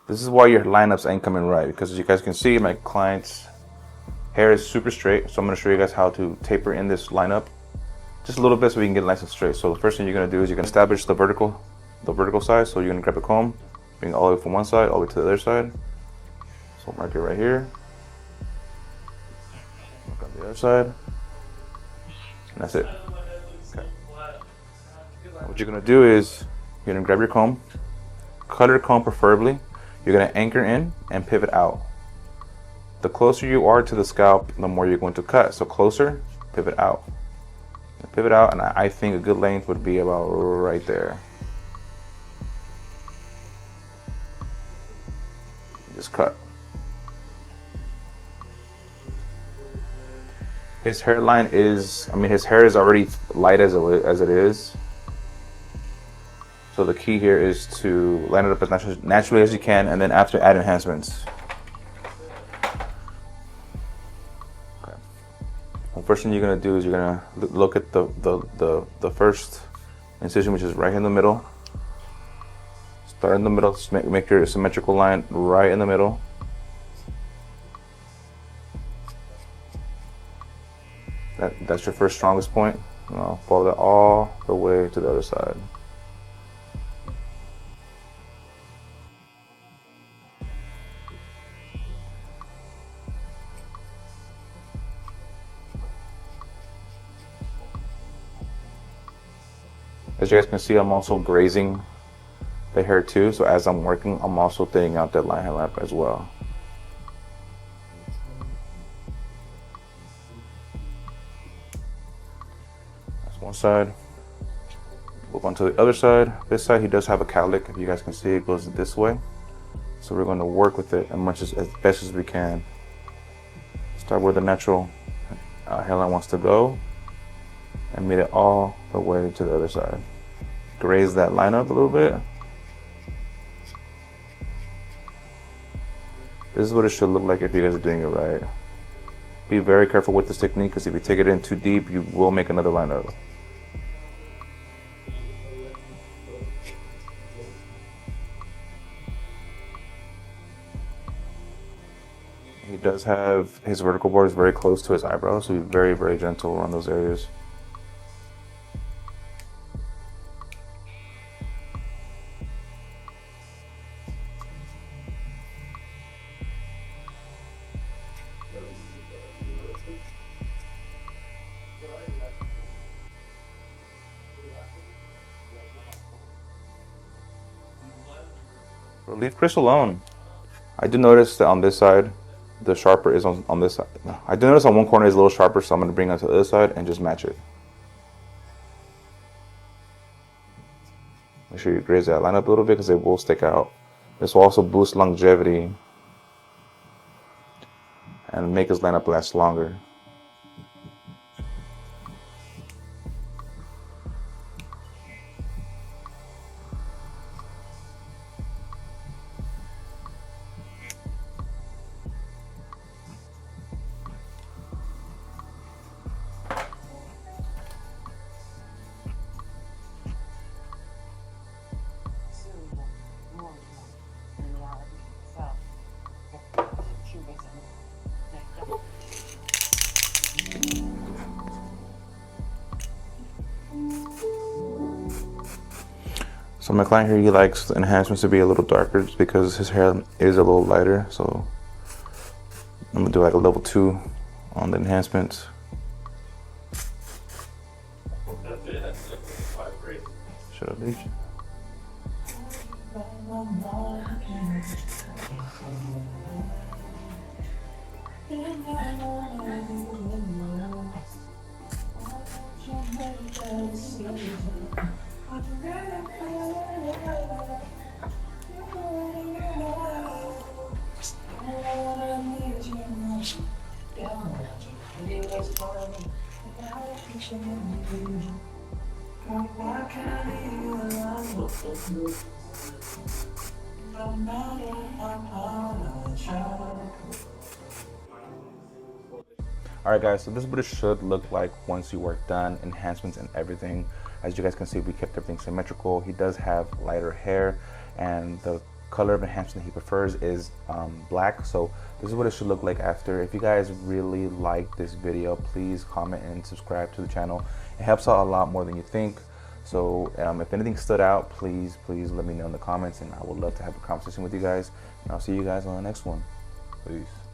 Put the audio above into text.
This is why your lineups ain't coming right, because as you guys can see, my client's hair is super straight. So I'm gonna show you guys how to taper in this lineup just a little bit so we can get it nice and straight. So the first thing you're gonna do is you're gonna establish the vertical side. So you're gonna grab a comb, bring it all the way from one side, all the way to the other side. So mark it right here. Mark on the other side. And that's it. Okay. What you're gonna do is you're gonna grab your comb, cutter comb preferably. You're gonna anchor in and pivot out. The closer you are to the scalp, the more you're going to cut. So closer, pivot out. Pivot out, and I think a good length would be about right there. Just cut. His hairline is, his hair is already light as it is. So the key here is to line it up as naturally as you can, and then after add enhancements. Okay. The first thing you're gonna do is you're gonna look at the first incision, which is right in the middle. Start in the middle, make your symmetrical line right in the middle. That's your first strongest point. Now follow that all the way to the other side. As you guys can see, I'm also grazing the hair too. So as I'm working, I'm also thinning out that line lap as well. That's one side. Move on to the other side. This side, he does have a cowlick. If you guys can see, it goes this way. So we're going to work with it as best as we can. Start where the natural hairline wants to go, and meet it all the way to the other side. Graze that line up a little bit. This is what it should look like if you guys are doing it right. Be very careful with this technique, because if you take it in too deep, you will make another line up. He does have his vertical borders very close to his eyebrows, so be very, very gentle around those areas. Leave Chris alone. I do notice that on this side, the sharper is on this side. I do notice on one corner is a little sharper, so I'm going to bring it to the other side and just match it. Make sure you graze that line up a little bit, because it will stick out. This will also boost longevity and make his lineup last longer. So my client here, he likes the enhancements to be a little darker just because his hair is a little lighter. So I'm gonna do like a level 2 on the enhancements. Should I reach? Alright guys, so this is what it should look like once you work done, enhancements and everything. As you guys can see, we kept everything symmetrical. He does have lighter hair, and the color of enhancement that he prefers is black. So this is what it should look like after. If you guys really like this video, please comment and subscribe to the channel. It helps out a lot more than you think. So if anything stood out, please let me know in the comments, and I would love to have a conversation with you guys. And I'll see you guys on the next one. Peace.